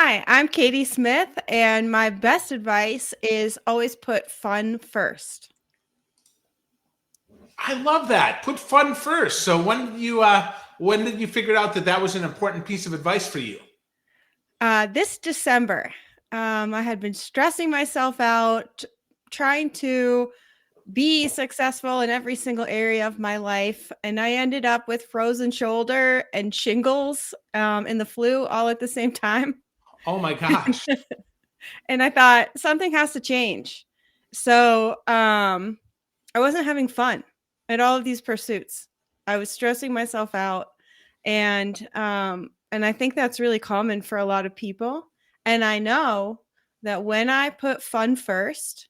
Hi, I'm Katie Smith, and my best advice is always put fun first. I love that. Put fun first. So when did you figure out that that was an important piece of advice for you? This December, I had been stressing myself out, trying to be successful in every single area of my life, and I ended up with frozen shoulder and shingles and the flu all at the same time. Oh my gosh. And I thought something has to change. So I wasn't having fun at all of these pursuits. I was stressing myself out, and I think that's really common for a lot of people. And I know that when I put fun first,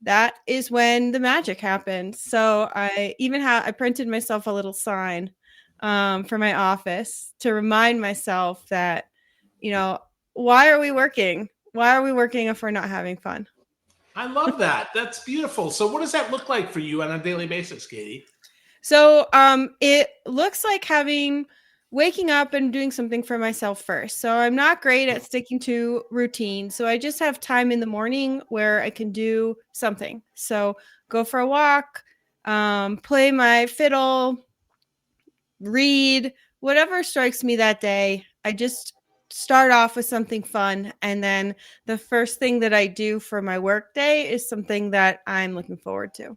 that is when the magic happens. So I printed myself a little sign for my office to remind myself that, you know, why are we working? Why are we working if we're not having fun? I love that. That's beautiful. So what does that look like for you on a daily basis, Katie? So it looks like having waking up and doing something for myself first. So I'm not great at sticking to routine. So I just have time in the morning where I can do something. So go for a walk, play my fiddle, read, whatever strikes me that day. I just start off with something fun. And then the first thing that I do for my work day is something that I'm looking forward to.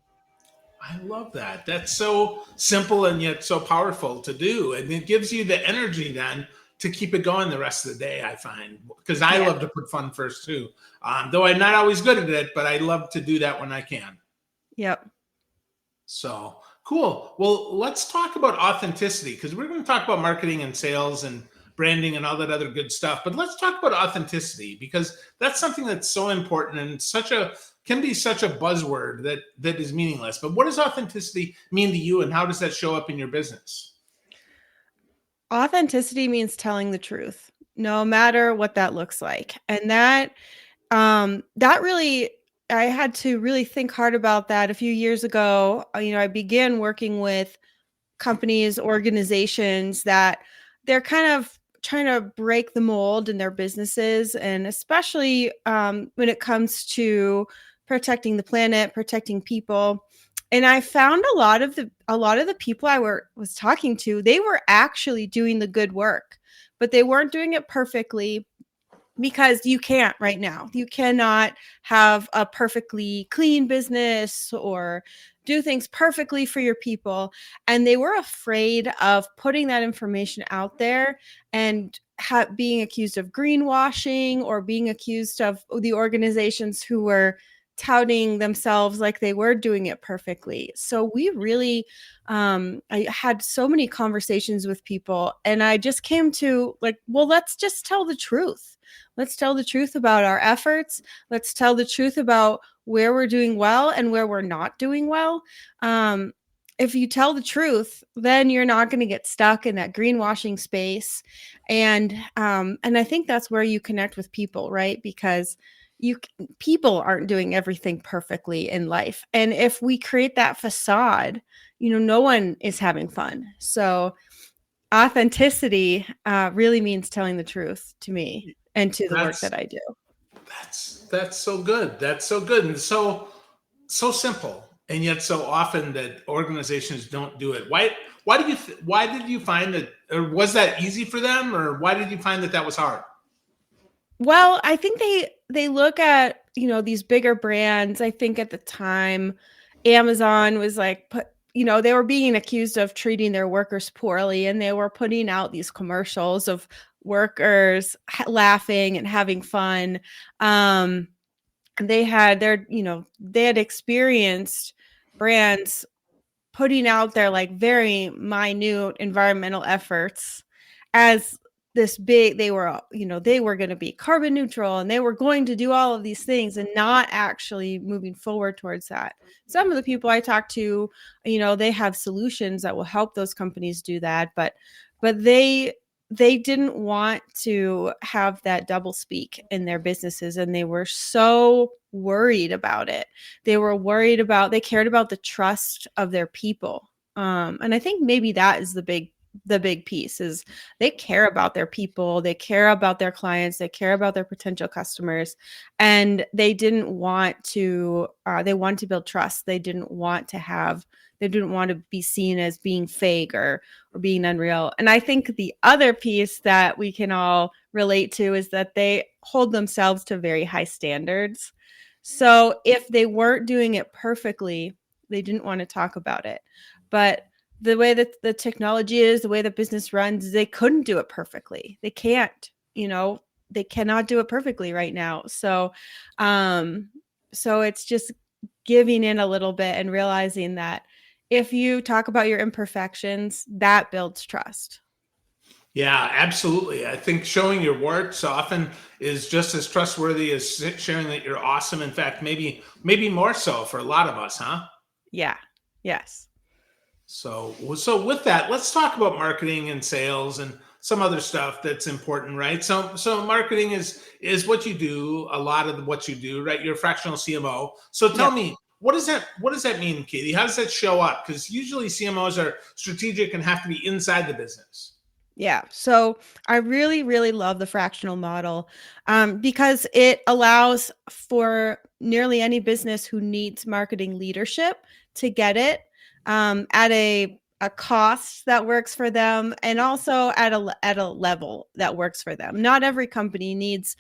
I love that. That's so simple and yet so powerful to do. And it gives you the energy then to keep it going the rest of the day, I find. Because I Yeah. love to put fun first too. Though I'm not always good at it, but I love to do that when I can. Yep. So cool. Well, let's talk about authenticity because we're going to talk about marketing and sales and branding and all that other good stuff. But let's talk about authenticity because that's something that's so important and such a can be such a buzzword that is meaningless. But what does authenticity mean to you and how does that show up in your business? Authenticity means telling the truth, no matter what that looks like. And that really I had to really think hard about that a few years ago. I began working with companies, organizations that they're kind of trying to break the mold in their businesses, and especially when it comes to protecting the planet, protecting people. And I found a lot of the people was talking to, they were actually doing the good work, but they weren't doing it perfectly because you can't right now. You cannot have a perfectly clean business or do things perfectly for your people. And they were afraid of putting that information out there and being accused of greenwashing or being accused of the organizations who were touting themselves like they were doing it perfectly. So we really, I had so many conversations with people, and I just came to like, well, let's just tell the truth. Let's tell the truth about our efforts. Let's tell the truth about where we're doing well and where we're not doing well. Um, if you tell the truth, then you're not going to get stuck in that greenwashing space, and I think that's where you connect with people, right? Because you people aren't doing everything perfectly in life, and if we create that facade, no one is having fun. So authenticity really means telling the truth to me and to the work That's that I do. that's so good. That's so good and so simple and yet so often that organizations don't do it. Why did you find that or was that easy for them or why did you find that that was hard? Well, I think they look at, these bigger brands. I think at the time Amazon was like they were being accused of treating their workers poorly, and they were putting out these commercials of workers laughing and having fun. Um they had experienced brands putting out their like very minute environmental efforts as this big, they were going to be carbon neutral and they were going to do all of these things and not actually moving forward towards that. Some of the people I talk to, they have solutions that will help those companies do that, but they didn't want to have that double speak in their businesses, and they were so worried about it. They cared about the trust of their people. And I think maybe that is the big the big piece is they care about their people, they care about their clients, they care about their potential customers, and they didn't want to they wanted to build trust. They didn't want to be seen as being fake or being unreal. And I think the other piece that we can all relate to is that they hold themselves to very high standards. So if they weren't doing it perfectly, they didn't want to talk about it. But the way that the technology is, the way that business runs, they couldn't do it perfectly. They can't, they cannot do it perfectly right now. Um, so it's just giving in a little bit and realizing that if you talk about your imperfections, that builds trust. Yeah, absolutely. I think showing your warts often is just as trustworthy as sharing that you're awesome. In fact, maybe more so for a lot of us, huh? Yeah. Yes. So with that, let's talk about marketing and sales and some other stuff that's important, right? So marketing is what you do, a lot of what you do, right? You're a fractional CMO. So tell Yep. me, what does that mean, Katie? How does that show up? Because usually CMOs are strategic and have to be inside the business. Yeah. So I really, really love the fractional model because it allows for nearly any business who needs marketing leadership to get it at a cost that works for them and also at a level that works for them. Not every company needs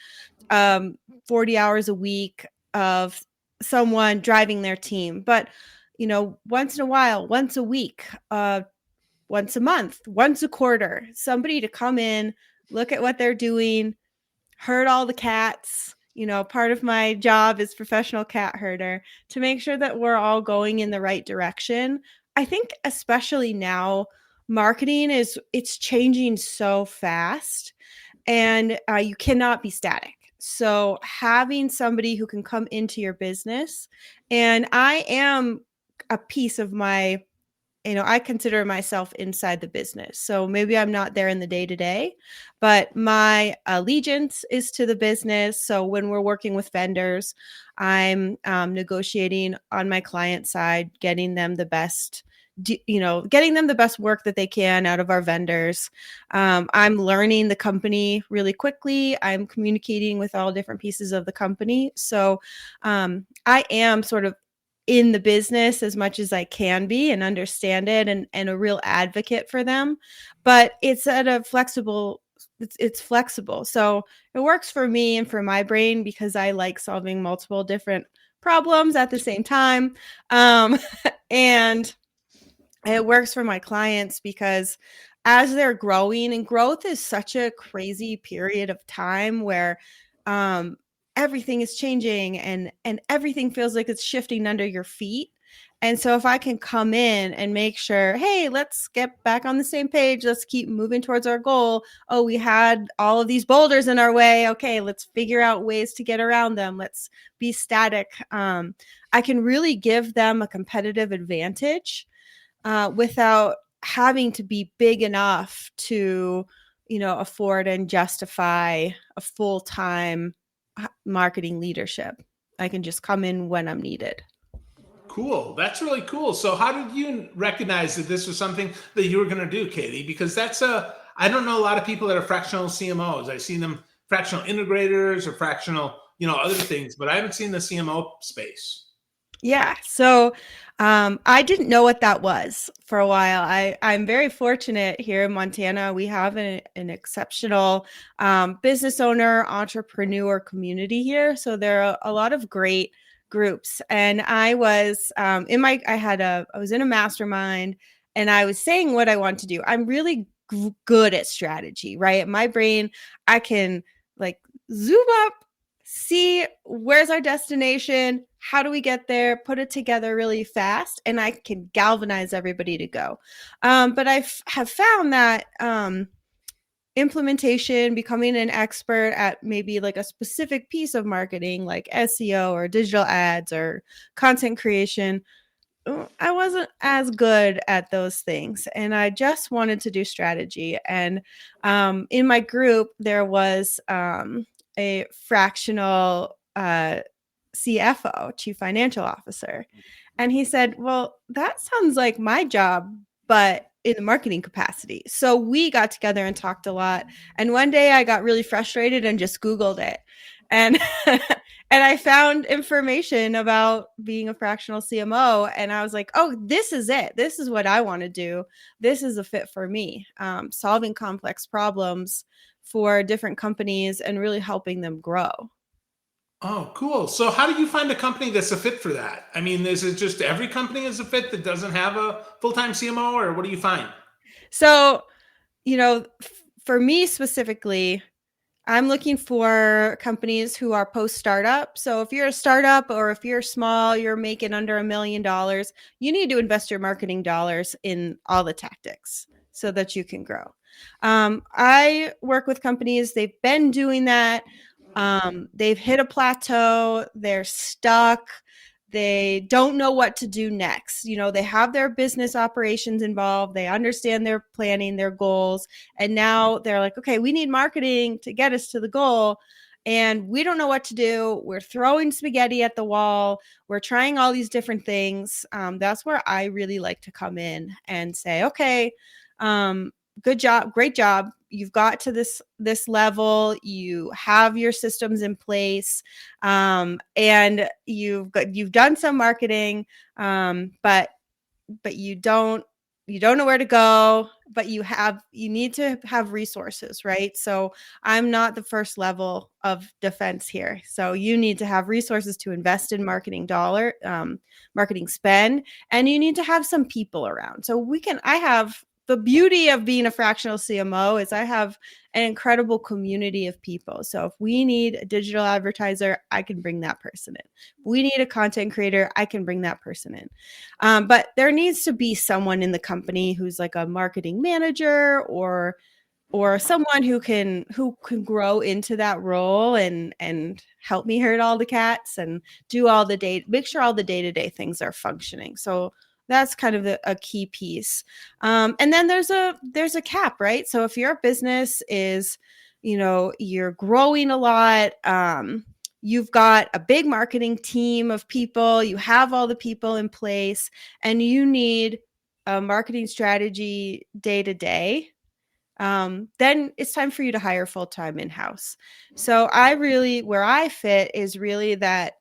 um, 40 hours a week of someone driving their team, but once in a while, once a week, once a month, once a quarter, somebody to come in, look at what they're doing, herd all the cats. Part of my job is professional cat herder to make sure that we're all going in the right direction. I think especially now, marketing it's changing so fast, and you cannot be static. So having somebody who can come into your business, and I am a piece of my I consider myself inside the business. So maybe I'm not there in the day to day, but my allegiance is to the business. So when we're working with vendors, I'm negotiating on my client side, getting them the best. Getting them the best work that they can out of our vendors. I'm learning the company really quickly. I'm communicating with all different pieces of the company. So I am sort of in the business as much as I can be and understand it and a real advocate for them. But it's at a flexible it's flexible. So it works for me and for my brain because I like solving multiple different problems at the same time. Um, and it works for my clients because as they're growing, and growth is such a crazy period of time where um, everything is changing and everything feels like it's shifting under your feet. And so if I can come in and make sure, hey, let's get back on the same page, let's keep moving towards our goal. Oh, we had all of these boulders in our way. Okay, let's figure out ways to get around them. Let's be static. I can really give them a competitive advantage without having to be big enough to, afford and justify a full-time marketing leadership. I can just come in when I'm needed. Cool. That's really cool. So how did you recognize that this was something that you were going to do, Katie? Because I don't know a lot of people that are fractional CMOs. I've seen them fractional integrators or fractional, other things, but I haven't seen the CMO space. Yeah. So I didn't know what that was for a while. I'm very fortunate here in Montana. We have an exceptional business owner, entrepreneur community here. So there are a lot of great groups. And I was I was in a mastermind and I was saying what I want to do. I'm really good at strategy, right? My brain, I can like zoom up, see where's our destination, how do we get there, put it together really fast, and I can galvanize everybody to go. But have found that implementation, becoming an expert at maybe like a specific piece of marketing like SEO or digital ads or content creation, I wasn't as good at those things, and I just wanted to do strategy. And in my group, there was a fractional CFO, chief financial officer, and he said, "Well, that sounds like my job, but in the marketing capacity. So we got together and talked a lot. And one day I got really frustrated and just Googled it. And and I found information about being a fractional CMO. And I was like, oh, this is it. This is what I want to do. This is a fit for me. Solving complex problems for different companies and really helping them grow. Oh, cool. So how do you find a company that's a fit for that? I mean, is it just every company is a fit that doesn't have a full-time CMO, or what do you find? So, for me specifically, I'm looking for companies who are post startup. So if you're a startup or if you're small, you're making under $1 million, you need to invest your marketing dollars in all the tactics so that you can grow. I work with companies, they've been doing that. They've hit a plateau, they're stuck. They don't know what to do next. They have their business operations involved. They understand their planning, their goals. And now they're like, okay, we need marketing to get us to the goal. And we don't know what to do. We're throwing spaghetti at the wall. We're trying all these different things. That's where I really like to come in and say, okay, good job, great job. You've got to this level. You have your systems in place, and you've done some marketing, but you don't know where to go. But you need to have resources, right? So I'm not the first level of defense here. So you need to have resources to invest in marketing spend, and you need to have some people around. So I have the beauty of being a fractional CMO is I have an incredible community of people. So if we need a digital advertiser, I can bring that person in. If we need a content creator, I can bring that person in. But there needs to be someone in the company who's like a marketing manager or someone who can grow into that role and help me herd all the cats and do all the make sure all the day-to-day things are functioning. So that's kind of a key piece. And then there's a cap, right? So if your business is, you're growing a lot, you've got a big marketing team of people, you have all the people in place, and you need a marketing strategy day to day, then it's time for you to hire full-time in-house. So where I fit is really that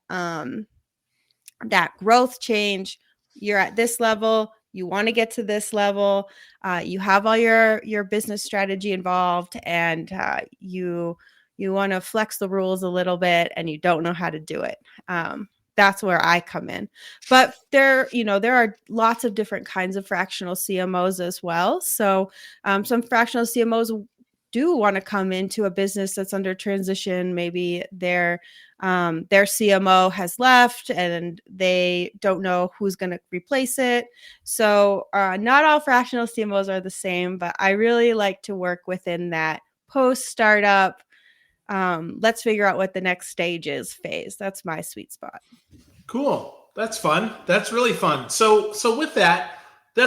growth change. You're at this level, you want to get to this level, you have all your business strategy involved, and you want to flex the rules a little bit and you don't know how to do it. That's where I come in. But there are lots of different kinds of fractional CMOs as well. So some fractional CMOs do want to come into a business that's under transition. Maybe their CMO has left and they don't know who's going to replace it. So not all fractional CMOs are the same, but I really like to work within that post startup. Let's figure out what the next stage is phase. That's my sweet spot. Cool. That's fun. That's really fun. So with that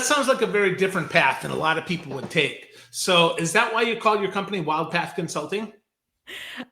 sounds like a very different path than a lot of people would take. So is that why you call your company Wild Path Consulting?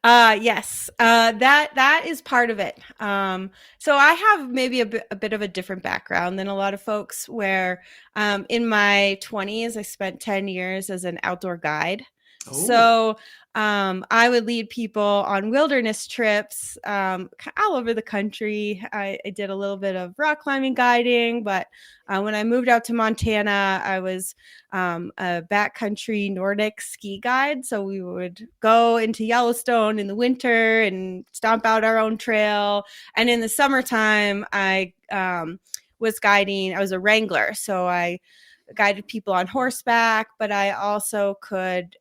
Yes, that is part of it. So I have maybe a bit of a different background than a lot of folks where, in my 20s, I spent 10 years as an outdoor guide. Oh. So, I would lead people on wilderness trips, all over the country. I did a little bit of rock climbing guiding, but when I moved out to Montana, I was a backcountry Nordic ski guide. So we would go into Yellowstone in the winter and stomp out our own trail. And in the summertime, I was a wrangler. So I guided people on horseback, but I also could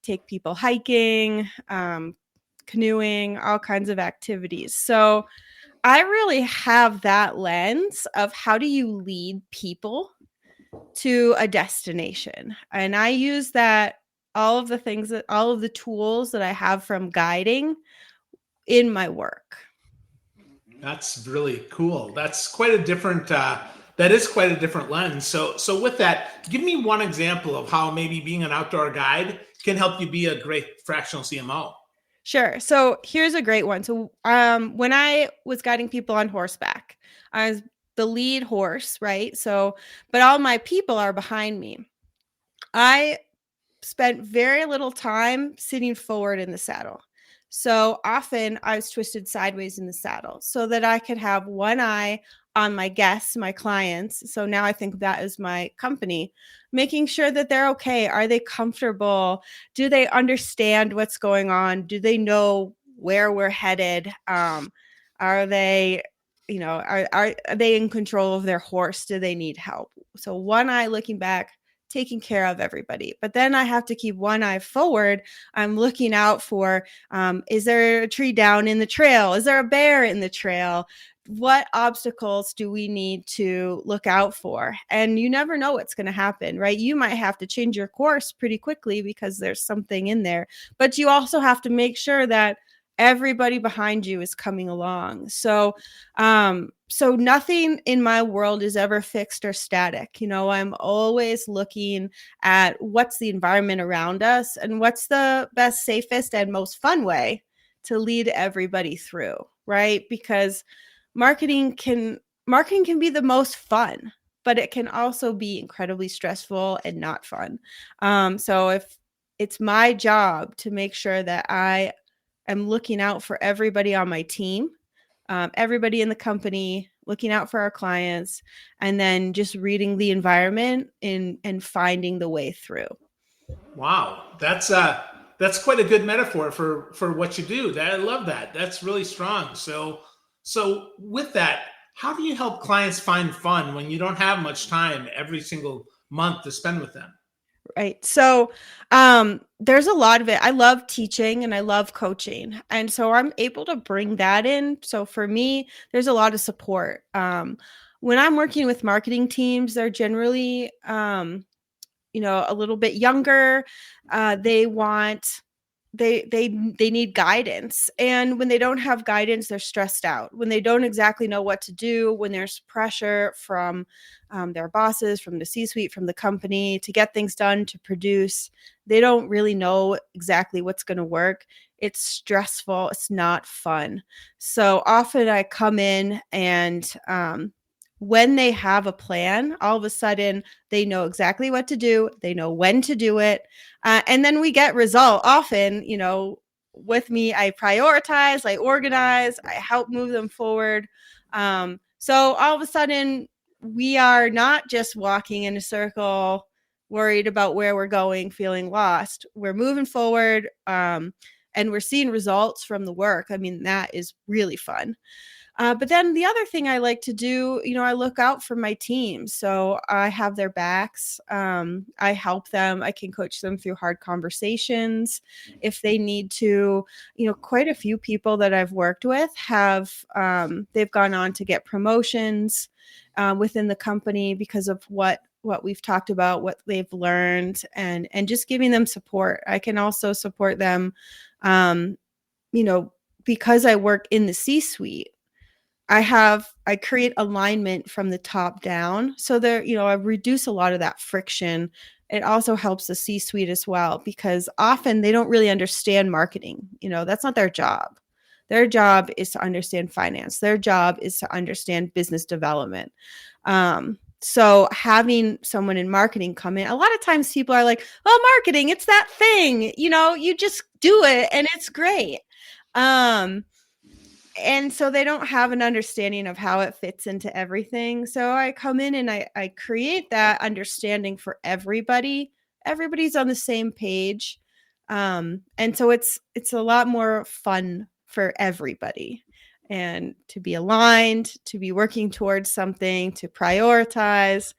take people hiking, canoeing, all kinds of activities. So I really have that lens of how do you lead people to a destination. And I use that, all of the tools that I have from guiding in my work. That's really cool. That's quite a different that is quite a different lens. So with that, give me one example of how maybe being an outdoor guide can help you be a great fractional CMO. Sure. So here's a great one. So when I was guiding people on horseback, I was the lead horse, right? So, but all my people are behind me. I spent very little time sitting forward in the saddle. So often I was twisted sideways in the saddle so that I could have one eye on my guests, my clients. So now I think that is my company, making sure that they're okay. Are they comfortable? Do they understand what's going on? Do they know where we're headed? Are they, are they in control of their horse? Do they need help? So one eye looking back, taking care of everybody. But then I have to keep one eye forward. I'm looking out for, is there a tree down in the trail? Is there a bear in the trail? What obstacles do we need to look out for? And you never know what's going to happen, right? You might have to change your course pretty quickly because there's something in there, but you also have to make sure that everybody behind you is coming along. So nothing in my world is ever fixed or static. I'm always looking at what's the environment around us and what's the best, safest, and most fun way to lead everybody through, right? Because marketing can marketing can be the most fun, but it can also be incredibly stressful and not fun. So if it's my job to make sure that I am looking out for everybody on my team, everybody in the company, looking out for our clients, and then just reading the environment and finding the way through. Wow, that's quite a good metaphor for what you do. I love that. That's really strong. So with that, how do you help clients find fun when you don't have much time every single month to spend with them? Right. So there's a lot of it. I love teaching and I love coaching. And so I'm able to bring that in. So for me, there's a lot of support. When I'm working with marketing teams, they're generally a little bit younger. They want they need guidance, and when they don't have guidance, they're stressed out. When they don't exactly know what to do, when there's pressure from their bosses, from the C-suite, from the company to get things done, to produce, they don't really know exactly what's going to work. It's stressful. It's not fun. So often I come in and when they have a plan, all of a sudden they know exactly what to do. They know when to do it. And then we get result. Often, with me, I prioritize, I organize, I help move them forward. So all of a sudden, we are not just walking in a circle, worried about where we're going, feeling lost. We're moving forward, and we're seeing results from the work. I mean, that is really fun. But then the other thing I like to do, I look out for my team. So I have their backs. I help them. I can coach them through hard conversations if they need to. Quite a few people that I've worked with they've gone on to get promotions within the company because of what we've talked about, what they've learned, and just giving them support. I can also support them, um, because I work in the C-suite. I create alignment from the top down. So I reduce a lot of that friction. It also helps the C-suite as well, because often they don't really understand marketing. That's not their job. Their job is to understand finance. Their job is to understand business development. So having someone in marketing come in, a lot of times people are like, "Oh, marketing, it's that thing. You just do it and it's great." And so they don't have an understanding of how it fits into everything. So I come in and I create that understanding for everybody. Everybody's on the same page. And so it's a lot more fun for everybody, and to be aligned, to be working towards something, to prioritize,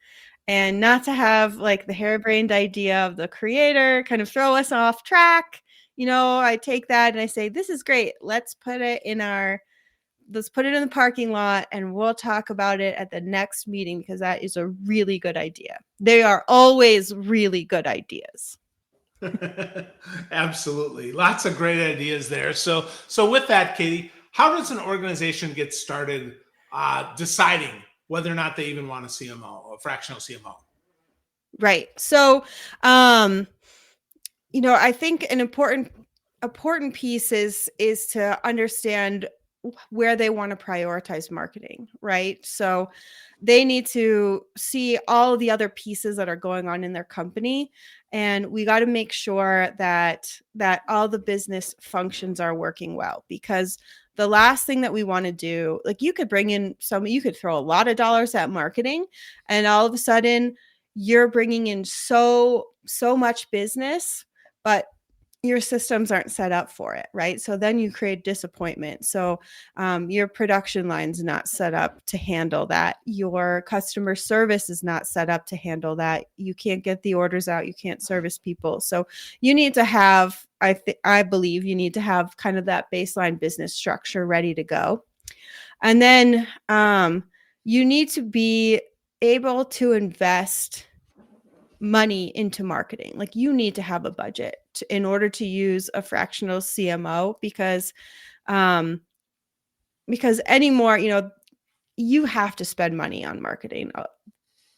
and not to have like the harebrained idea of the creator kind of throw us off track. I take that and I say, this is great. Let's put it in the parking lot and we'll talk about it at the next meeting, because that is a really good idea. They are always really good ideas. Absolutely. Lots of great ideas there. So with that, Katie, how does an organization get started deciding whether or not they even want a CMO, a fractional CMO? Right. So, I think an important piece is to understand where they want to prioritize marketing, right? So they need to see all the other pieces that are going on in their company, and we got to make sure that all the business functions are working well, because the last thing that we want to do, like, you could bring in you could throw a lot of dollars at marketing, and all of a sudden you're bringing in so much business, but your systems aren't set up for it, right? So then you create disappointment. So your production line's not set up to handle that. Your customer service is not set up to handle that. You can't get the orders out. You can't service people. So you need to have, I believe you need to have kind of that baseline business structure ready to go. And then you need to be able to invest money into marketing. Like, you need to have a budget in order to use a fractional CMO, because anymore, you have to spend money on marketing.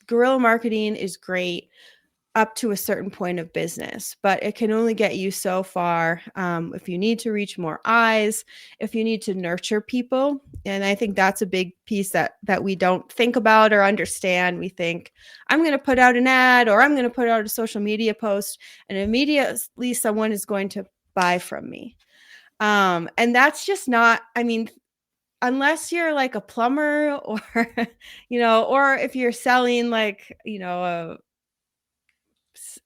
Guerrilla marketing is great up to a certain point of business, but it can only get you so far. If you need to reach more eyes, if you need to nurture people. And I think that's a big piece that we don't think about or understand. We think, I'm going to put out an ad, or I'm going to put out a social media post, and immediately someone is going to buy from me. And that's just not, unless you're like a plumber, or, or if you're selling like,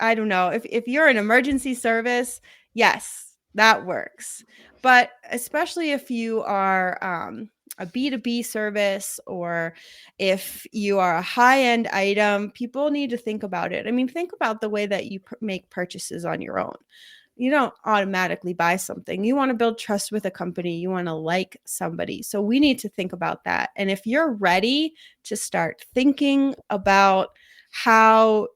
I don't know, if you're an emergency service, yes, that works. But especially if you are a B2B service, or if you are a high-end item, people need to think about it. Think about the way that you make purchases on your own. You don't automatically buy something. You want to build trust with a company. You want to like somebody. So we need to think about that. And if you're ready to start thinking about how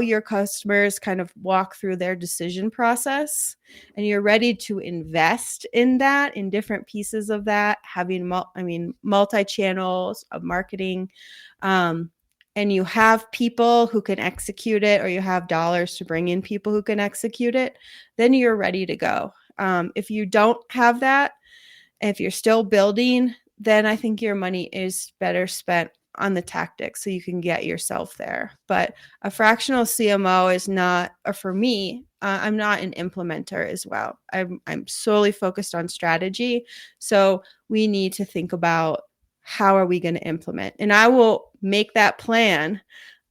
your customers kind of walk through their decision process, and you're ready to invest in that, in different pieces of that, having multi-channels of marketing, and you have people who can execute it, or you have dollars to bring in people who can execute it, then you're ready to go. If you don't have that, if you're still building, then I think your money is better spent on the tactics so you can get yourself there. But a fractional CMO is not, or for me, I'm not an implementer as well. I'm solely focused on strategy. So we need to think about, how are we going to implement? And I will make that plan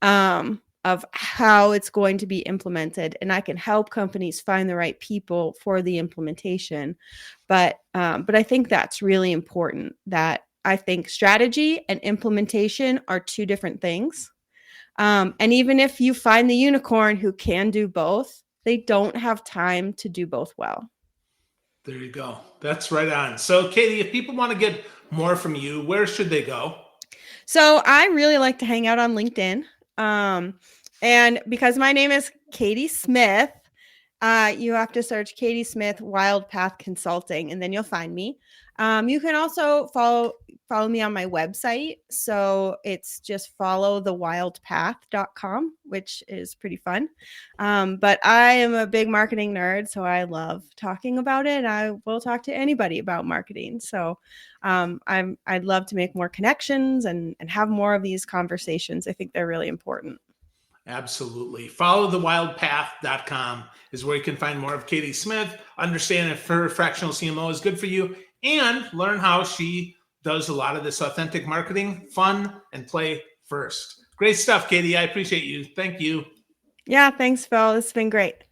of how it's going to be implemented, and I can help companies find the right people for the implementation. But I think that's really important, that I think strategy and implementation are two different things. And even if you find the unicorn who can do both, they don't have time to do both well. There you go. That's right on. So, Katie, if people want to get more from you, where should they go? So I really like to hang out on LinkedIn. And because my name is Katie Smith, you have to search Katie Smith Wild Path Consulting, and then you'll find me. You can also follow me on my website. So it's just followthewildpath.com, which is pretty fun. But I am a big marketing nerd, so I love talking about it. I will talk to anybody about marketing. So I'd love to make more connections and have more of these conversations. I think they're really important. Absolutely. Followthewildpath.com is where you can find more of Katie Smith, understand if her fractional CMO is good for you, and learn how she does a lot of this authentic marketing, fun, and play first. Great stuff, Katie. I appreciate you. Thank you. Yeah, thanks, Phil. It's been great.